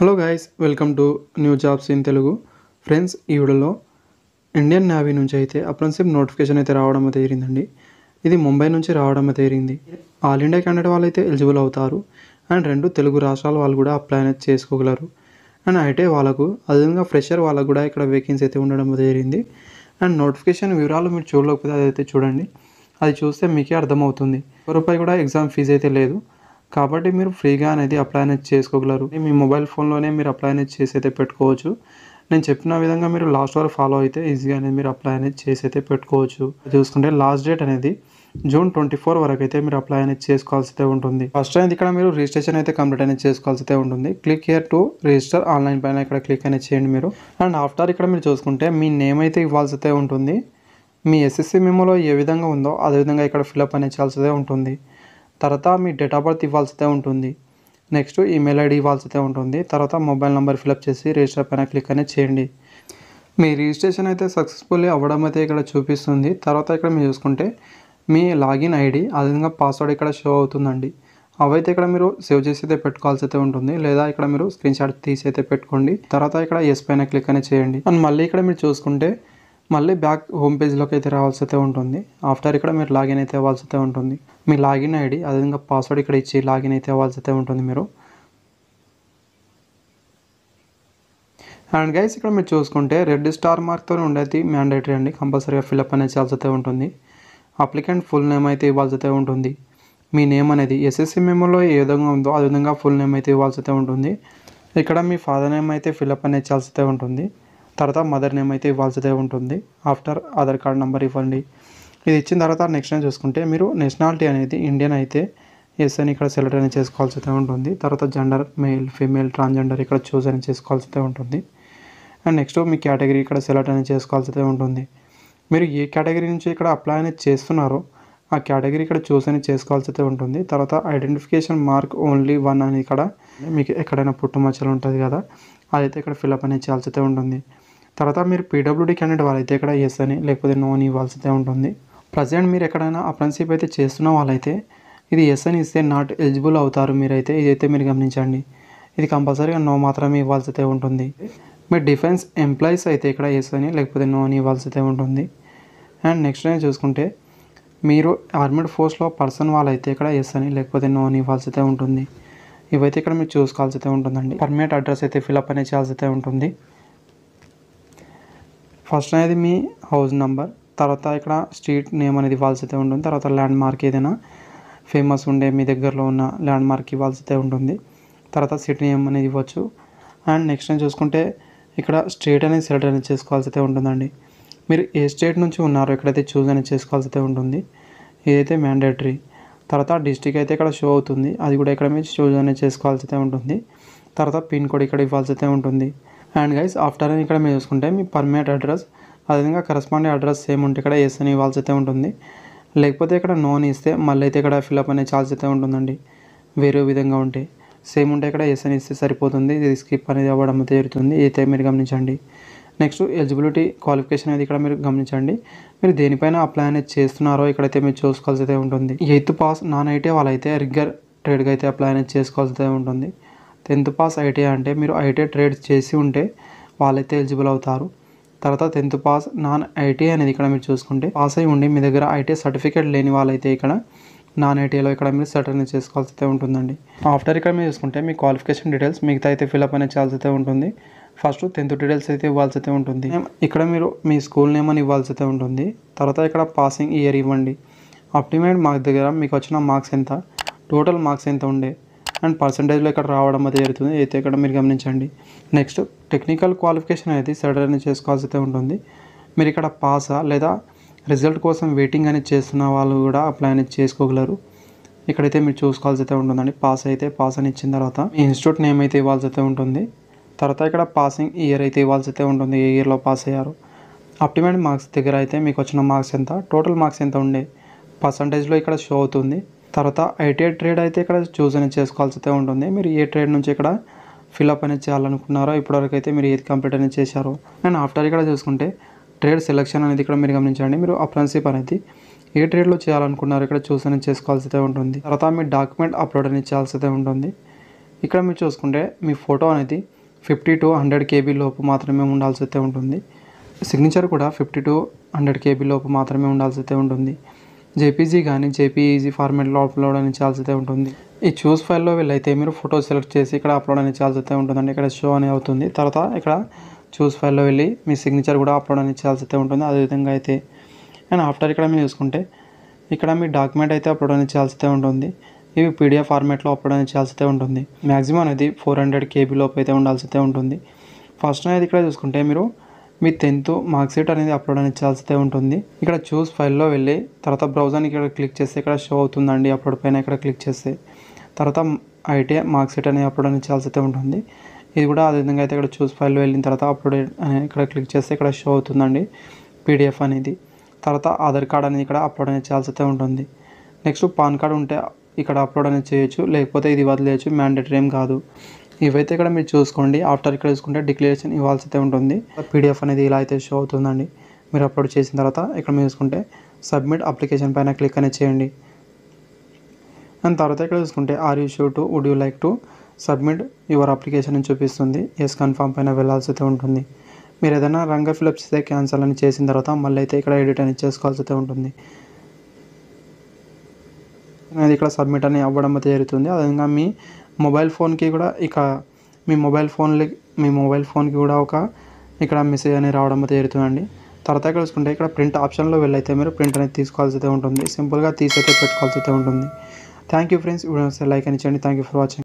Hello guys, welcome to new jobs in Telugu. Friends, ఈ వీడియోలో Indian navy నుంచి అయితే అప్రెంటిస్‌షిప్ నోటిఫికేషన్ అయితే రావడం అయితే జరిగిందండి. ఇది ముంబై నుంచి రావడం అయితే జరిగింది. ఆల్ ఇండియా క్యాండిడేట్ వాళ్ళు అయితే ఎలిజిబుల్ అవుతారు. అండ్ 2 తెలుగు రాష్ట్రాల వాళ్ళు కూడా అప్లై అనేది చేసుకోగలరు. అండ్ ఐటీ వాళ్ళకు, అదేవిధంగా ఫ్రెషర్ వాళ్ళకు కూడా ఇక్కడ వేకెన్సీ అయితే ఉండడం అయితే జరిగింది. అండ్ నోటిఫికేషన్ వివరాలు మీరు చూడలేకపోతే అదైతే చూడండి. అది చూస్తే మీకే అర్థమవుతుంది. రూపాయి కూడా ఎగ్జామ్ ఫీజు అయితే లేదు. కాబట్టి మీరు ఫ్రీగా అనేది అప్లై అనేది చేసుకోగలరు. మీ మొబైల్ ఫోన్లోనే మీరు అప్లై అనేది చేసి అయితే పెట్టుకోవచ్చు. నేను చెప్పిన విధంగా మీరు లాస్ట్ వరకు ఫాలో అయితే ఈజీగా అనేది మీరు అప్లై అనేది చేసి అయితే పెట్టుకోవచ్చు. చూసుకుంటే లాస్ట్ డేట్ అనేది జూన్ 24 వరకు అయితే మీరు అప్లై అనేది చేసుకోవాల్సి అయితే ఉంటుంది. ఫస్ట్ అనేది ఇక్కడ మీరు రిజిస్ట్రేషన్ అయితే కంప్లీట్ అనేది చేసుకోవాల్సి అయితే ఉంటుంది. Click here to register online పైన ఇక్కడ క్లిక్ అనేది చేయండి మీరు. అండ్ ఆఫ్టర్ ఇక్కడ మీరు చూసుకుంటే మీ నేమ్ అయితే ఇవ్వాల్సి అయితే ఉంటుంది. మీ ఎస్ఎస్సి మెమోలో ఏ విధంగా ఉందో అదే విధంగా ఇక్కడ ఫిల్అప్ అనేది చేయాల్సి ఉంటుంది. తర్వాత మీ డేట్ ఆఫ్ బర్త్ ఇవ్వాల్సి ఉంటుంది. నెక్స్ట్ ఈమెయిల్ ఐడి ఇవ్వాల్సి ఉంటుంది. తర్వాత మొబైల్ నెంబర్ ఫిల్అప్ చేసి రిజిస్టర్ పైన క్లిక్ అనేది చేయండి. మీ రిజిస్ట్రేషన్ అయితే సక్సెస్ఫుల్లీ అవ్వడం అయితే ఇక్కడ చూపిస్తుంది. తర్వాత ఇక్కడ మీరు చూసుకుంటే మీ లాగిన్ ఐడి అదేవిధంగా పాస్వర్డ్ ఇక్కడ షో అవుతుందండి. అవైతే ఇక్కడ మీరు సేవ్ చేసి అయితే పెట్టుకోవాల్సి అయితే ఉంటుంది. లేదా ఇక్కడ మీరు స్క్రీన్ షాట్ తీసి అయితే పెట్టుకోండి. తర్వాత ఇక్కడ ఎస్ పైన క్లిక్ అనేది చేయండి. అండ్ మళ్ళీ ఇక్కడ మీరు చూసుకుంటే మళ్ళీ బ్యాక్ హోమ్ పేజ్లోకి అయితే రావాల్సి అయితే ఉంటుంది. ఆఫ్టర్ ఇక్కడ మీరు లాగిన్ అయితే అవ్వాల్సి అయితే ఉంటుంది. మీ లాగిన్ ఐడి అదేవిధంగా పాస్వర్డ్ ఇక్కడ ఇచ్చి లాగిన్ అయితే అవ్వాల్సి అయితే ఉంటుంది మీరు. అండ్ గైస్ ఇక్కడ మీరు చూసుకుంటే రెడ్ స్టార్ మార్క్తో ఉండేది మ్యాండేటరీ అండి. కంపల్సరీగా ఫిల్అప్ అనేది చేయాల్సి అయితే ఉంటుంది. అప్లికెంట్ ఫుల్ నేమ్ అయితే ఇవ్వాల్సి అయితే ఉంటుంది. మీ నేమ్ అనేది ఎస్ఎస్సి మెమోలో ఏ విధంగా ఉందో ఆ విధంగా ఫుల్ నేమ్ అయితే ఇవ్వాల్సి అయితే ఉంటుంది. ఇక్కడ మీ ఫాదర్ నేమ్ అయితే ఫిల్అప్ అనేది చేయాల్సి అయితే ఉంటుంది. తర్వాత మదర్ నేమ్ అయితే ఇవ్వాల్సి ఉంటుంది. ఆఫ్టర్ ఆధార్ కార్డ్ నెంబర్ ఇవ్వండి. ఇది ఇచ్చిన తర్వాత నెక్స్ట్ నేను చూసుకుంటే మీరు నేషనాలిటీ అనేది ఇండియన్ అయితే ఎస్ అని ఇక్కడ సెలెక్ట్ అనేది చేసుకోవాల్సి అయితే ఉంటుంది. తర్వాత జెండర్ మేల్ ఫీమేల్ ట్రాన్స్జెండర్ ఇక్కడ చూస్ అని చేసుకోవాల్సి అయితే ఉంటుంది. అండ్ నెక్స్ట్ మీ కేటగిరీ ఇక్కడ సెలెక్ట్ అనేది చేసుకోవాల్సి అయితే ఉంటుంది. మీరు ఏ కేటగిరీ నుంచి ఇక్కడ అప్లై అనేది చేస్తున్నారో ఆ కేటగిరీ ఇక్కడ చూస్ అని చేసుకోవాల్సి అయితే ఉంటుంది. తర్వాత ఐడెంటిఫికేషన్ మార్క్ ఓన్లీ 1 అని ఇక్కడ మీకు ఎక్కడైనా పుట్టుమచ్చలు ఉంటుంది కదా, అదైతే ఇక్కడ ఫిల్అప్ అనేది చేయాల్సి అయితే ఉంటుంది. తర్వాత మీరు పీడబ్ల్యూడీ క్యాండిడేట్ వాళ్ళైతే ఇక్కడ ఎస్ అని లేకపోతే నో అని ఇవ్వాల్సి అయితే ఉంటుంది. ప్రజెంట్ మీరు ఎక్కడైనా అప్రెంటిస్‌షిప్ అయితే చేస్తున్న వాళ్ళైతే ఇది ఎస్ అని ఇస్తే నాట్ ఎలిజిబుల్ అవుతారు మీరైతే. ఇదైతే మీరు గమనించండి. ఇది కంపల్సరీగా నో మాత్రమే ఇవ్వాల్సి అయితే ఉంటుంది. మీరు డిఫెన్స్ ఎంప్లాయీస్ అయితే ఇక్కడ ఎస్ అని లేకపోతే నో అని ఇవ్వాల్సి అయితే ఉంటుంది. అండ్ నెక్స్ట్ నేను చూసుకుంటే మీరు ఆర్మీడ్ ఫోర్స్లో పర్సన్ వాళ్ళైతే ఇక్కడ ఎస్ అని లేకపోతే నో అని ఇవ్వాల్సి అయితే ఉంటుంది. ఇవైతే ఇక్కడ మీరు చూసుకోవాల్సి అయితే ఉంటుందండి. పర్మనెంట్ అడ్రస్ అయితే ఫిల్అప్ అనేది చేయాల్సి అయితే ఉంటుంది. ఫస్ట్ అనేది మీ హౌస్ నెంబర్, తర్వాత ఇక్కడ స్ట్రీట్ నేమ్ అనేది ఇవ్వాల్సి అయితే ఉంటుంది. తర్వాత ల్యాండ్ మార్క్ ఏదైనా ఫేమస్ ఉండే మీ దగ్గరలో ఉన్న ల్యాండ్ మార్క్ ఇవ్వాల్సి అయితే ఉంటుంది. తర్వాత సిటీ నేమ్ అనేది ఇవ్వచ్చు. అండ్ నెక్స్ట్ నేను చూసుకుంటే ఇక్కడ స్టేట్ అనేది సెలెక్ట్ అనేది చేసుకోవాల్సి అయితే ఉంటుందండి. మీరు ఏ స్టేట్ నుంచి ఉన్నారో ఇక్కడైతే చూస్ అనేది చేసుకోవాల్సి అయితే ఉంటుంది. ఇదైతే మ్యాండేటరీ. తర్వాత డిస్ట్రిక్ట్ అయితే ఇక్కడ షో అవుతుంది, అది కూడా ఇక్కడ మీరు చూస్ అనేది చేసుకోవాల్సి అయితే ఉంటుంది. తర్వాత పిన్ కోడ్ ఇక్కడ ఇవ్వాల్సి అయితే ఉంటుంది. అండ్ గైస్ ఆఫ్టర్ అని ఇక్కడ మీరు చూసుకుంటే మీ పర్మనెంట్ అడ్రస్ అదేవిధంగా కరస్పాండింగ్ అడ్రస్ సేమ్ ఉంటే ఇక్కడ ఎస్ అని ఇవ్వాల్సి అయితే ఉంటుంది. లేకపోతే ఇక్కడ నో అని ఇస్తే మళ్ళీ అయితే ఇక్కడ ఫిల్అప్ అనేది చేయాల్సి అయితే ఉంటుందండి. వేరే విధంగా ఉంటే సేమ్ ఉంటే ఇక్కడ ఎస్ అని ఇస్తే సరిపోతుంది. ఇది స్కిప్ అనేది అవ్వడం అయితే జరుగుతుంది. అయితే మీరు గమనించండి. నెక్స్ట్ ఎలిజిబిలిటీ క్వాలిఫికేషన్ అనేది ఇక్కడ మీరు గమనించండి. మీరు దేనిపైన అప్లై అనేది చేస్తున్నారో ఇక్కడైతే మీరు చూసుకోవాల్సి అయితే ఉంటుంది. 8th పాస్ నాన్ ఐటీ వాళ్ళైతే రిగ్గర్ ట్రేడ్గా అయితే అప్లై అనేది చేసుకోవాల్సి అయితే ఉంటుంది. 10th పాస్ ఐటీ అంటే మీరు ఐటీ ట్రేడ్ చేసి ఉంటే వాళ్ళైతే ఎలిజిబుల్ అవుతారు. తర్వాత 10th పాస్ నాన్ ఐటీ అనేది ఇక్కడ మీరు చూసుకుంటే పాస్ అయి ఉండి మీ దగ్గర ఐటీ సర్టిఫికేట్ లేని వాళ్ళైతే ఇక్కడ నాన్ ఐటీలో ఇక్కడ మీరు సెట్ అనేది చేసుకోవాల్సి అయితే ఉంటుందండి. ఆఫ్టర్ ఇక్కడ మీరు చూసుకుంటే మీ క్వాలిఫికేషన్ డీటెయిల్స్ మిగతా అయితే ఫిల్అప్ అనేది చేయాల్సి అయితే ఉంటుంది. ఫస్ట్ 10th డీటెయిల్స్ అయితే ఇవ్వాల్సి అయితే ఉంటుంది. ఇక్కడ మీరు మీ స్కూల్ నేమ్ అని ఇవ్వాల్సి అయితే ఉంటుంది. తర్వాత ఇక్కడ పాసింగ్ ఇయర్ ఇవ్వండి. అప్టిమేట్ మార్క్స్ దగ్గర మీకు వచ్చిన మార్క్స్ ఎంత, టోటల్ మార్క్స్ ఎంత ఉండే అండ్ పర్సంటేజ్లో ఇక్కడ రావడం అయితే జరుగుతుంది. అయితే ఇక్కడ మీరు గమనించండి. నెక్స్ట్ టెక్నికల్ క్వాలిఫికేషన్ అనేది సెలెక్ట్ అనేది చేసుకోవాల్సి అయితే ఉంటుంది. మీరు ఇక్కడ పాసా లేదా రిజల్ట్ కోసం వెయిటింగ్ అనేది చేస్తున్న వాళ్ళు కూడా అప్లై అనేది చేసుకోగలరు. ఇక్కడైతే మీరు చూసుకోవాల్సి అయితే ఉంటుందండి. పాస్ అయితే పాస్ అని ఇచ్చిన తర్వాత మీ ఇన్స్టిట్యూట్ నేమ్ అయితే ఇవ్వాల్సి అయితే ఉంటుంది. తర్వాత ఇక్కడ పాసింగ్ ఇయర్ అయితే ఇవ్వాల్సి అయితే ఉంటుంది. ఏ ఇయర్లో పాస్ అయ్యారు. అప్టిమేట్ మార్క్స్ దగ్గర అయితే మీకు వచ్చిన మార్క్స్ ఎంత, టోటల్ మార్క్స్ ఎంత ఉండే పర్సంటేజ్లో ఇక్కడ షో అవుతుంది. తర్వాత ఐటీ ట్రేడ్ అయితే ఇక్కడ చూస్ అనేది చేసుకోవాల్సి అయితే ఉంటుంది. మీరు ఏ ట్రేడ్ నుంచి ఇక్కడ ఫిల్అప్ అనేది చేయాలనుకున్నారో ఇప్పటివరకు అయితే మీరు ఏది కంప్లీట్ అనేది చేశారో. అండ్ ఆఫ్టర్ ఇక్కడ చూసుకుంటే ట్రేడ్ సెలెక్షన్ అనేది ఇక్కడ మీరు గమనించండి. మీరు అప్రెంటిస్‌షిప్ అనేది ఏ ట్రేడ్లో చేయాలనుకున్నారో ఇక్కడ చూస్ అనేది చేసుకోవాల్సి అయితే ఉంటుంది. తర్వాత మీ డాక్యుమెంట్ అప్లోడ్ అనేది చేయాల్సి అయితే ఉంటుంది. ఇక్కడ మీరు చూసుకుంటే మీ ఫోటో అనేది 50 to 100 KB లోపు మాత్రమే ఉండాల్సి అయితే ఉంటుంది. సిగ్నేచర్ కూడా 50 to 100 KB లోపు మాత్రమే ఉండాల్సి అయితే ఉంటుంది. జేపీజీ కానీ జేపీఈజీ ఫార్మాట్లో అప్లోడ్ అని చేయాల్సి అయితే ఉంటుంది. ఈ చూస్ ఫైల్లో వెళ్ళైతే మీరు ఫోటో సెలెక్ట్ చేసి ఇక్కడ అప్లోడ్ అని చేయాల్సి అయితే ఉంటుందండి. ఇక్కడ షో అని అవుతుంది. తర్వాత ఇక్కడ చూస్ ఫైల్లో వెళ్ళి మీ సిగ్నేచర్ కూడా అప్లోడ్ అని చేయాల్సి అయితే ఉంటుంది. అదేవిధంగా అయితే అండ్ ఆఫ్టర్ ఇక్కడ మీరు చూసుకుంటే ఇక్కడ మీ డాక్యుమెంట్ అయితే అప్లోడ్ అని చేయాల్సి అయితే ఉంటుంది. ఇవి పీడిఎఫ్ ఫార్మాట్లో అప్లోడ్ అని చేయాల్సి అయితే ఉంటుంది. మ్యాక్సిమం అనేది 400 KB లోపు అయితే ఉండాల్సి అయితే ఉంటుంది. ఫస్ట్ అనేది ఇక్కడ చూసుకుంటే మీరు మీ 10th మార్క్ షీట్ అనేది అప్లోడ్ అని చేయాల్సి అయితే ఉంటుంది. ఇక్కడ చూస్ ఫైల్లో వెళ్ళి తర్వాత బ్రౌజర్ని ఇక్కడ క్లిక్ చేస్తే ఇక్కడ షో అవుతుందండి. అప్లోడ్ పైన ఇక్కడ క్లిక్ చేస్తే తర్వాత ఐటీఐ మార్క్ షీట్ అనేది అప్లోడ్ అని చేయాల్సి అయితే ఉంటుంది. ఇది కూడా అదేవిధంగా అయితే ఇక్కడ చూస్ ఫైల్లో వెళ్ళిన తర్వాత అప్లోడ్ అని ఇక్కడ క్లిక్ చేస్తే ఇక్కడ షో అవుతుందండి పీడిఎఫ్ అనేది. తర్వాత ఆధార్ కార్డ్ అనేది ఇక్కడ అప్లోడ్ అనేది చేయాల్సి అయితే ఉంటుంది. నెక్స్ట్ పాన్ కార్డ్ ఉంటే ఇక్కడ అప్లోడ్ అనేది చేయొచ్చు, లేకపోతే ఇది వదిలేయచ్చు, మ్యాండేటరీ ఏం కాదు. ఇవైతే ఇక్కడ మీరు చూసుకోండి. ఆఫ్టర్ ఇక్కడ చూసుకుంటే డిక్లరేషన్ ఇవ్వాల్సి అయితే ఉంటుంది. పీడిఎఫ్ అనేది ఇలా అయితే షో అవుతుందండి. మీరు అప్లోడ్ చేసిన తర్వాత ఇక్కడ మీరు చూసుకుంటే సబ్మిట్ అప్లికేషన్ పైన క్లిక్ అనేది చేయండి. అండ్ తర్వాత ఇక్కడ చూసుకుంటే are you sure to would you like to submit your application అని చూపిస్తుంది. ఎస్ కన్ఫర్మ్ పైన వెళ్ళాల్సి అయితే ఉంటుంది. మీరు ఏదైనా రంగా ఫిలప్ చేస్తే క్యాన్సల్ అని చేసిన తర్వాత మళ్ళీ అయితే ఇక్కడ ఎడిట్ అనేది చేసుకోవాల్సి అయితే ఉంటుంది. అది ఇక్కడ సబ్మిట్ అని అవ్వడం అయితే జరుగుతుంది. అదేవిధంగా మీ మొబైల్ ఫోన్కి కూడా మీ మొబైల్ ఫోన్కి కూడా ఒక ఇక్కడ మెసేజ్ అనేది రావడం అయితే జరుగుతుందండి. తర్వాత ఇక్కడ చూసుకుంటే ఇక్కడ ప్రింట్ ఆప్షన్లో వెళ్ళైతే మీరు ప్రింట్ అనేది తీసుకోవాల్సి అయితే ఉంటుంది. సింపుల్గా తీసైతే పెట్టుకోవాల్సి అయితే ఉంటుంది. Thank you friends. Video like అని చేయండి. Thank you for watching.